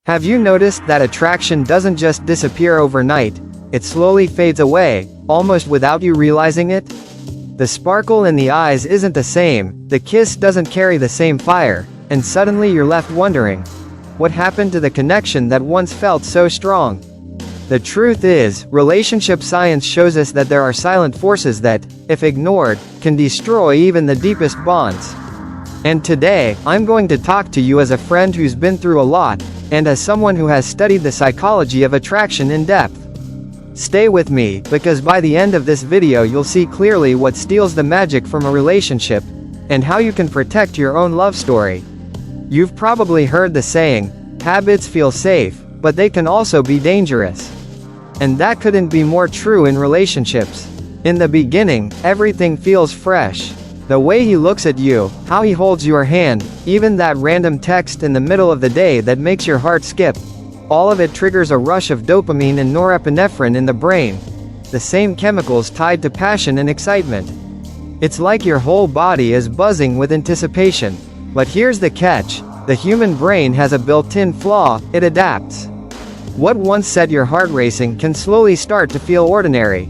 Have you noticed that attraction doesn't just disappear overnight? It slowly fades away, almost without you realizing it? The sparkle in the eyes isn't the same, the kiss doesn't carry the same fire, and suddenly you're left wondering, what happened to the connection that once felt so strong? The truth is, relationship science shows us that there are silent forces that, if ignored, can destroy even the deepest bonds. And today, I'm going to talk to you as a friend who's been through a lot, and as someone who has studied the psychology of attraction in depth. Stay with me, because by the end of this video you'll see clearly what steals the magic from a relationship, and how you can protect your own love story. You've probably heard the saying, habits feel safe, but they can also be dangerous. And that couldn't be more true in relationships. In the beginning, everything feels fresh. The way he looks at you, how he holds your hand, even that random text in the middle of the day that makes your heart skip. All of it triggers a rush of dopamine and norepinephrine in the brain. The same chemicals tied to passion and excitement. It's like your whole body is buzzing with anticipation. But here's the catch. The human brain has a built-in flaw, it adapts. What once set your heart racing can slowly start to feel ordinary.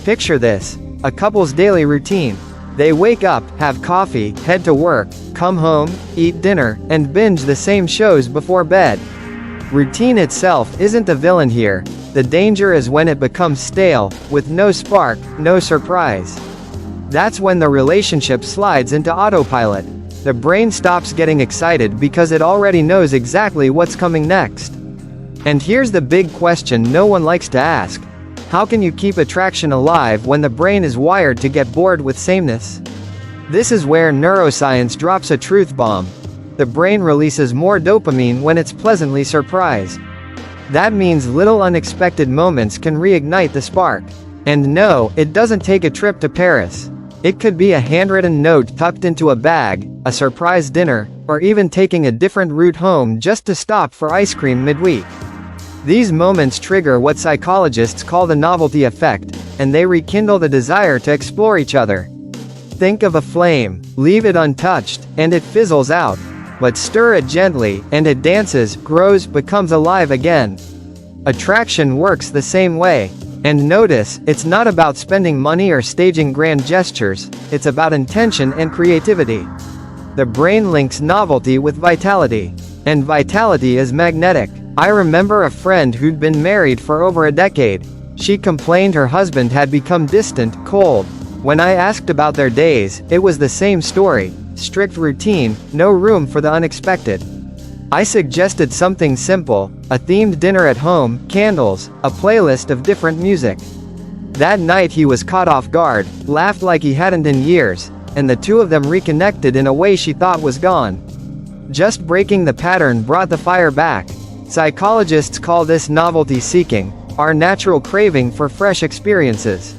Picture this. A couple's daily routine. They wake up, have coffee, head to work, come home, eat dinner, and binge the same shows before bed. Routine itself isn't the villain here. The danger is when it becomes stale, with no spark, no surprise. That's when the relationship slides into autopilot. The brain stops getting excited because it already knows exactly what's coming next. And here's the big question no one likes to ask. How can you keep attraction alive when the brain is wired to get bored with sameness? This is where neuroscience drops a truth bomb. The brain releases more dopamine when it's pleasantly surprised. That means little unexpected moments can reignite the spark. And no, it doesn't take a trip to Paris. It could be a handwritten note tucked into a bag, a surprise dinner, or even taking a different route home just to stop for ice cream midweek. These moments trigger what psychologists call the novelty effect, and they rekindle the desire to explore each other. Think of a flame, leave it untouched, and it fizzles out. But stir it gently, and it dances, grows, becomes alive again. Attraction works the same way. And notice, it's not about spending money or staging grand gestures, it's about intention and creativity. The brain links novelty with vitality. And vitality is magnetic. I remember a friend who'd been married for over a decade. She complained her husband had become distant, cold. When I asked about their days, it was the same story. Strict routine, no room for the unexpected. I suggested something simple, a themed dinner at home, candles, a playlist of different music. That night he was caught off guard, laughed like he hadn't in years, and the two of them reconnected in a way she thought was gone. Just breaking the pattern brought the fire back. Psychologists call this novelty seeking, our natural craving for fresh experiences.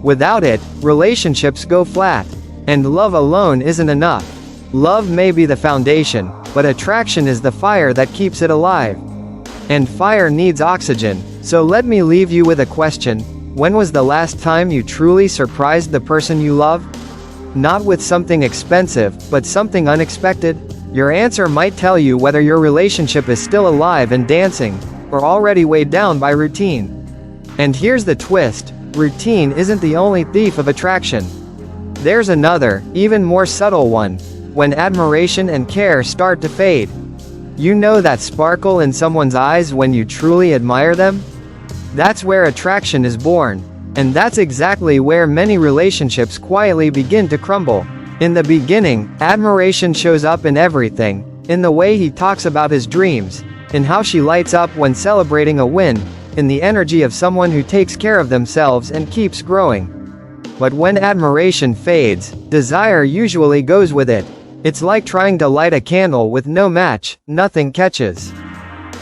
Without it, relationships go flat. And love alone isn't enough. Love may be the foundation, but attraction is the fire that keeps it alive. And fire needs oxygen, so let me leave you with a question. When was the last time you truly surprised the person you love? Not with something expensive, but something unexpected? Your answer might tell you whether your relationship is still alive and dancing, or already weighed down by routine. And here's the twist, routine isn't the only thief of attraction. There's another, even more subtle one. When admiration and care start to fade. You know that sparkle in someone's eyes when you truly admire them? That's where attraction is born. And that's exactly where many relationships quietly begin to crumble. In the beginning, admiration shows up in everything. In the way he talks about his dreams. In how she lights up when celebrating a win. In the energy of someone who takes care of themselves and keeps growing. But when admiration fades, desire usually goes with it. It's like trying to light a candle with no match, nothing catches.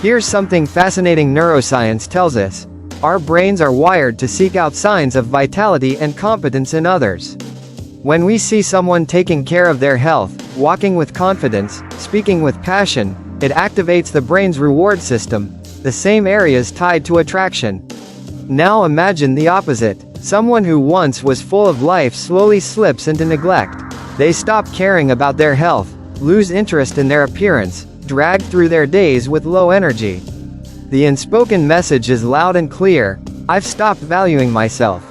Here's something fascinating neuroscience tells us. Our brains are wired to seek out signs of vitality and competence in others. When we see someone taking care of their health, walking with confidence, speaking with passion, it activates the brain's reward system, the same areas tied to attraction. Now imagine the opposite. Someone who once was full of life slowly slips into neglect. They stop caring about their health, lose interest in their appearance, dragged through their days with low energy. The unspoken message is loud and clear: I've stopped valuing myself.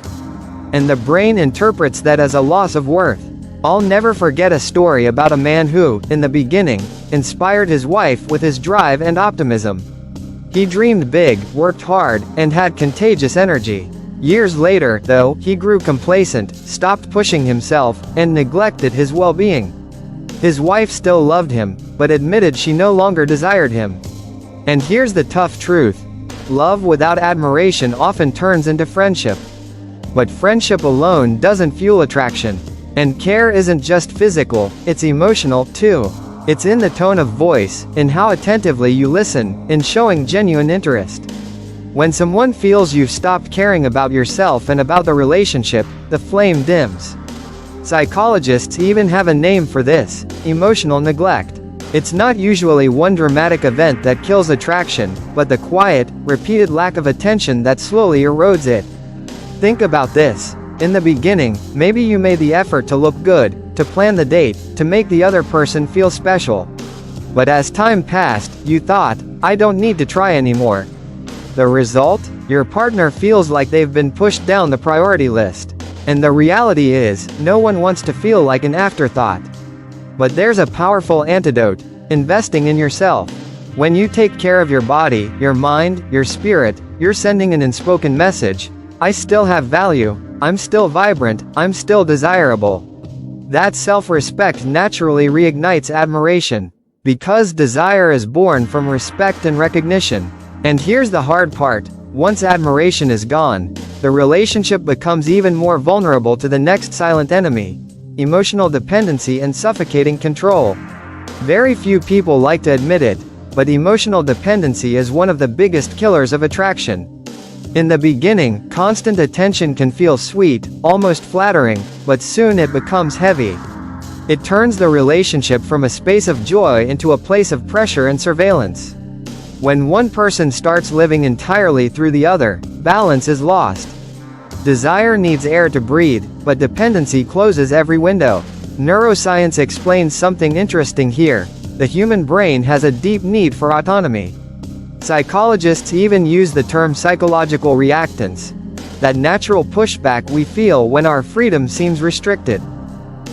And the brain interprets that as a loss of worth. I'll never forget a story about a man who, in the beginning, inspired his wife with his drive and optimism. He dreamed big, worked hard, and had contagious energy. Years later, though, he grew complacent, stopped pushing himself, and neglected his well-being. His wife still loved him, but admitted she no longer desired him. And here's the tough truth: love without admiration often turns into friendship. But friendship alone doesn't fuel attraction. And care isn't just physical, it's emotional, too. It's in the tone of voice, in how attentively you listen, in showing genuine interest. When someone feels you've stopped caring about yourself and about the relationship, the flame dims. Psychologists even have a name for this: emotional neglect. It's not usually one dramatic event that kills attraction, but the quiet, repeated lack of attention that slowly erodes it. Think about this. In the beginning, maybe you made the effort to look good, to plan the date, to make the other person feel special. But as time passed, you thought, I don't need to try anymore. The result? Your partner feels like they've been pushed down the priority list. And the reality is, no one wants to feel like an afterthought. But there's a powerful antidote: investing in yourself. When you take care of your body, your mind, your spirit, you're sending an unspoken message: I still have value, I'm still vibrant, I'm still desirable. That self-respect naturally reignites admiration. Because desire is born from respect and recognition. And here's the hard part: once admiration is gone, the relationship becomes even more vulnerable to the next silent enemy: emotional dependency and suffocating control. Very few people like to admit it, but emotional dependency is one of the biggest killers of attraction. In the beginning, constant attention can feel sweet, almost flattering, but soon it becomes heavy. It turns the relationship from a space of joy into a place of pressure and surveillance. When one person starts living entirely through the other, balance is lost. Desire needs air to breathe, but dependency closes every window. Neuroscience explains something interesting here: the human brain has a deep need for autonomy. Psychologists even use the term psychological reactance, that natural pushback we feel when our freedom seems restricted.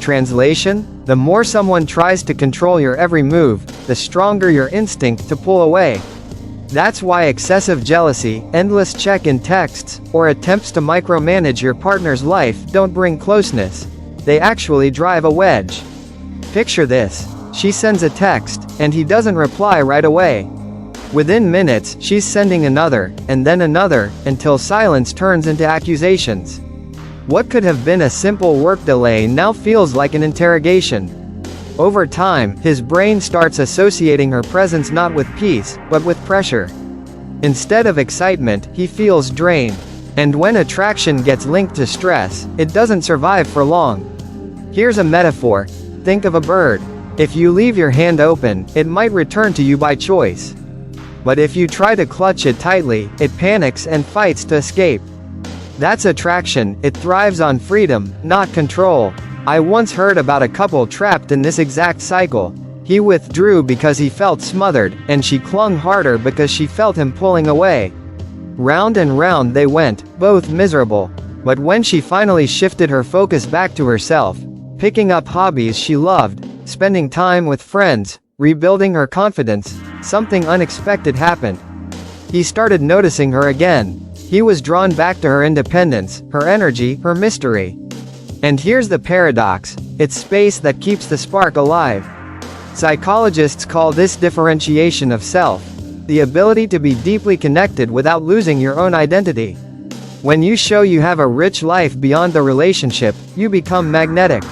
Translation: the more someone tries to control your every move, the stronger your instinct to pull away. That's why excessive jealousy, endless check-in texts, or attempts to micromanage your partner's life don't bring closeness. They actually drive a wedge. Picture this: she sends a text, and he doesn't reply right away. Within minutes, she's sending another, and then another, until silence turns into accusations. What could have been a simple work delay now feels like an interrogation. Over time, his brain starts associating her presence not with peace, but with pressure. Instead of excitement, he feels drained. And when attraction gets linked to stress, it doesn't survive for long. Here's a metaphor: think of a bird. If you leave your hand open, it might return to you by choice. But if you try to clutch it tightly, it panics and fights to escape. That's attraction. It thrives on freedom, not control. I once heard about a couple trapped in this exact cycle. He withdrew because he felt smothered, and she clung harder because she felt him pulling away. Round and round they went, both miserable. But when she finally shifted her focus back to herself, picking up hobbies she loved, spending time with friends, rebuilding her confidence, something unexpected happened. He started noticing her again. He was drawn back to her independence, her energy, her mystery. And here's the paradox: it's space that keeps the spark alive. Psychologists call this differentiation of self, the ability to be deeply connected without losing your own identity. When you show you have a rich life beyond the relationship, you become magnetic.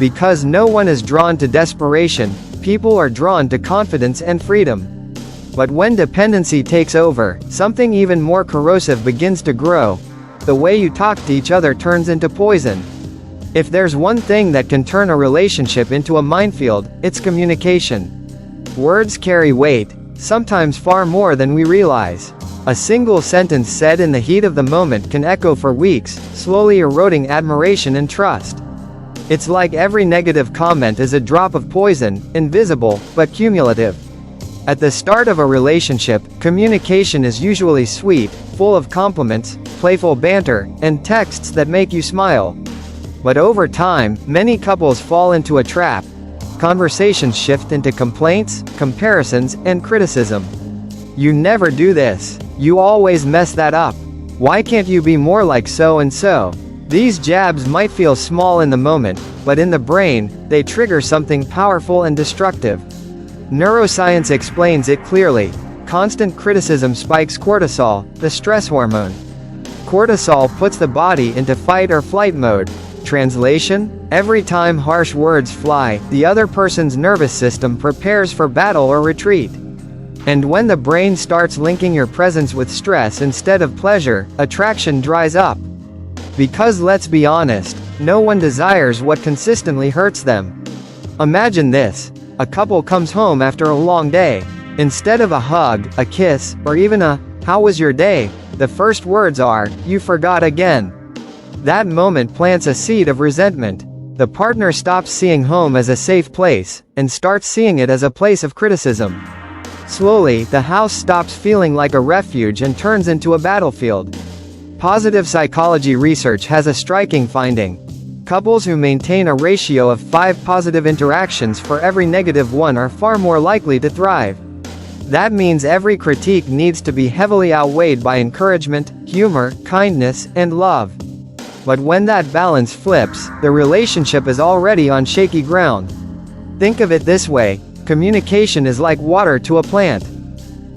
Because no one is drawn to desperation, people are drawn to confidence and freedom. But when dependency takes over, something even more corrosive begins to grow. The way you talk to each other turns into poison. If there's one thing that can turn a relationship into a minefield, it's communication. Words carry weight, sometimes far more than we realize. A single sentence said in the heat of the moment can echo for weeks, slowly eroding admiration and trust. It's like every negative comment is a drop of poison, invisible, but cumulative. At the start of a relationship, communication is usually sweet, full of compliments, playful banter, and texts that make you smile. But over time, many couples fall into a trap. Conversations shift into complaints, comparisons, and criticism. You never do this. You always mess that up. Why can't you be more like so and so? These jabs might feel small in the moment, but in the brain, they trigger something powerful and destructive. Neuroscience explains it clearly. Constant criticism spikes cortisol, the stress hormone. Cortisol puts the body into fight or flight mode. Translation: every time harsh words fly, the other person's nervous system prepares for battle or retreat. And when the brain starts linking your presence with stress instead of pleasure, attraction dries up. Because let's be honest, no one desires what consistently hurts them. Imagine this. A couple comes home after a long day. Instead of a hug, a kiss, or even a, "How was your day?" the first words are, "You forgot again." That moment plants a seed of resentment. The partner stops seeing home as a safe place, and starts seeing it as a place of criticism. Slowly, the house stops feeling like a refuge and turns into a battlefield. Positive psychology research has a striking finding. Couples who maintain a ratio of 5 positive interactions for every negative one are far more likely to thrive. That means every critique needs to be heavily outweighed by encouragement, humor, kindness, and love. But when that balance flips, the relationship is already on shaky ground. Think of it this way: communication is like water to a plant.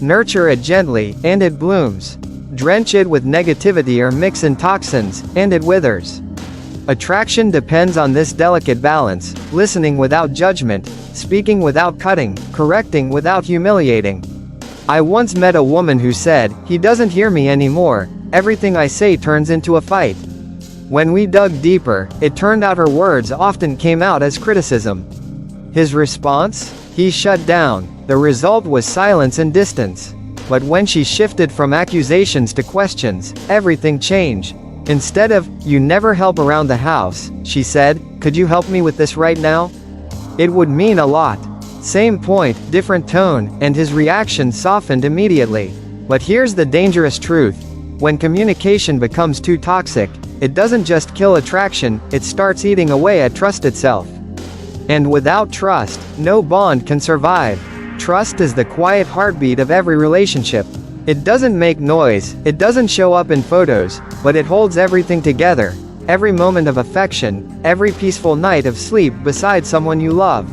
Nurture it gently, and it blooms. Drench it with negativity or mix in toxins, and it withers. Attraction depends on this delicate balance: listening without judgment, speaking without cutting, correcting without humiliating. I once met a woman who said, "He doesn't hear me anymore, everything I say turns into a fight." When we dug deeper, it turned out her words often came out as criticism. His response? He shut down. The result was silence and distance. But when she shifted from accusations to questions, everything changed. Instead of, "You never help around the house," she said, "Could you help me with this right now?" It would mean a lot. Same point, different tone, and his reaction softened immediately. But here's the dangerous truth. When communication becomes too toxic, it doesn't just kill attraction, it starts eating away at trust itself. And without trust, no bond can survive. Trust is the quiet heartbeat of every relationship. It doesn't make noise, it doesn't show up in photos, but it holds everything together. Every moment of affection, every peaceful night of sleep beside someone you love.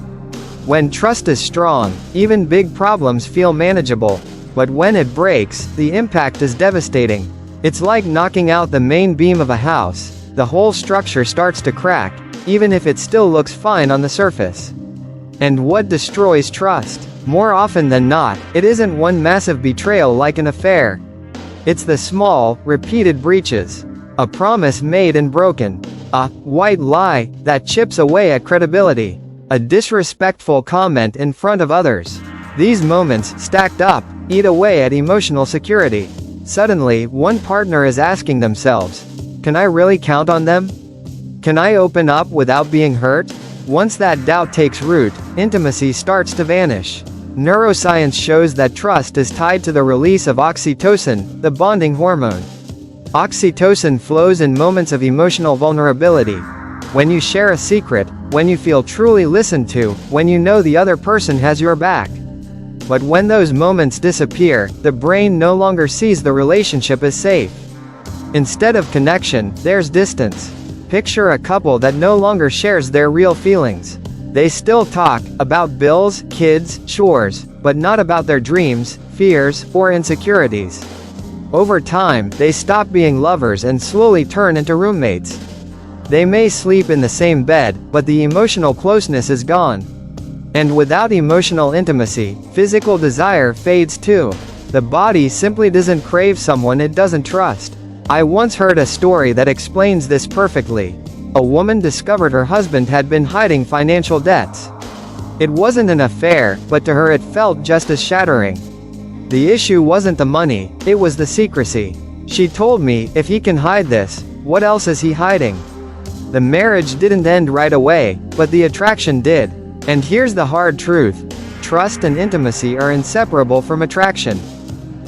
When trust is strong, even big problems feel manageable. But when it breaks, the impact is devastating. It's like knocking out the main beam of a house. The whole structure starts to crack, even if it still looks fine on the surface. And what destroys trust? More often than not, it isn't one massive betrayal like an affair. It's the small, repeated breaches. A promise made and broken. A white lie that chips away at credibility. A disrespectful comment in front of others. These moments, stacked up, eat away at emotional security. Suddenly, one partner is asking themselves, "Can I really count on them? Can I open up without being hurt?" Once that doubt takes root, intimacy starts to vanish. Neuroscience shows that trust is tied to the release of oxytocin, the bonding hormone. Oxytocin flows in moments of emotional vulnerability. When you share a secret, when you feel truly listened to, when you know the other person has your back. But when those moments disappear, the brain no longer sees the relationship as safe. Instead of connection, there's distance. Picture a couple that no longer shares their real feelings. They still talk about bills, kids, chores, but not about their dreams, fears, or insecurities. Over time, they stop being lovers and slowly turn into roommates. They may sleep in the same bed, but the emotional closeness is gone. And without emotional intimacy, physical desire fades too. The body simply doesn't crave someone it doesn't trust. I once heard a story that explains this perfectly. A woman discovered her husband had been hiding financial debts. It wasn't an affair, but to her it felt just as shattering. The issue wasn't the money, it was the secrecy. She told me, "If he can hide this, what else is he hiding?" The marriage didn't end right away, but the attraction did. And here's the hard truth. trust and intimacy are inseparable from attraction.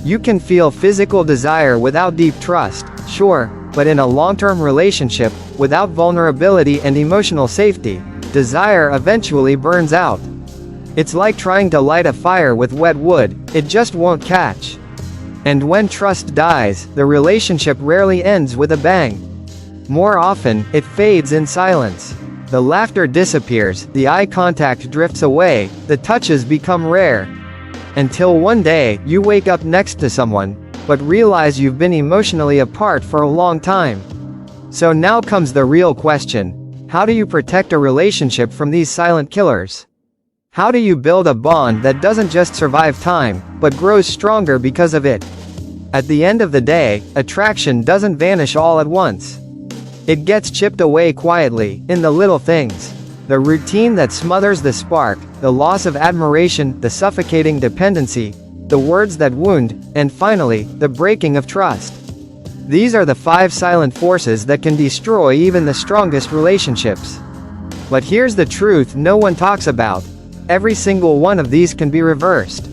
You can feel physical desire without deep trust, sure, but in a long-term relationship, without vulnerability and emotional safety, desire eventually burns out. It's like trying to light a fire with wet wood, it just won't catch. And when trust dies, the relationship rarely ends with a bang. More often, it fades in silence. The laughter disappears, the eye contact drifts away, the touches become rare. Until one day, you wake up next to someone, but realize you've been emotionally apart for a long time. So now comes the real question. How do you protect a relationship from these silent killers? How do you build a bond that doesn't just survive time, but grows stronger because of it? At the end of the day, attraction doesn't vanish all at once. It gets chipped away quietly, in the little things. The routine that smothers the spark, the loss of admiration, the suffocating dependency, the words that wound, and finally, the breaking of trust. These are the 5 silent forces that can destroy even the strongest relationships. But here's the truth no one talks about. Every single one of these can be reversed.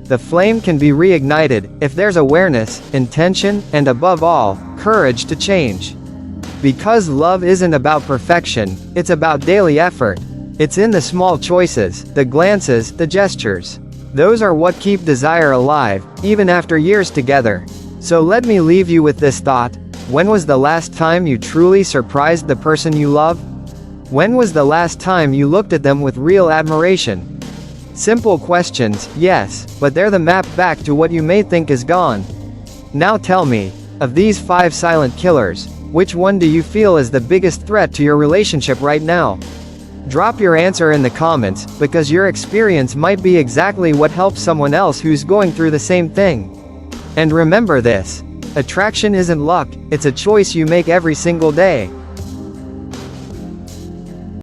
The flame can be reignited, if there's awareness, intention, and above all, courage to change. Because love isn't about perfection, it's about daily effort. It's in the small choices, the glances, the gestures. Those are what keep desire alive, even after years together. So let me leave you with this thought. When was the last time you truly surprised the person you love? When was the last time you looked at them with real admiration? Simple questions, yes, but they're the map back to what you may think is gone. Now tell me, of these 5 silent killers, which one do you feel is the biggest threat to your relationship right now? Drop your answer in the comments, because your experience might be exactly what helps someone else who's going through the same thing. And remember this: attraction isn't luck, it's a choice you make every single day.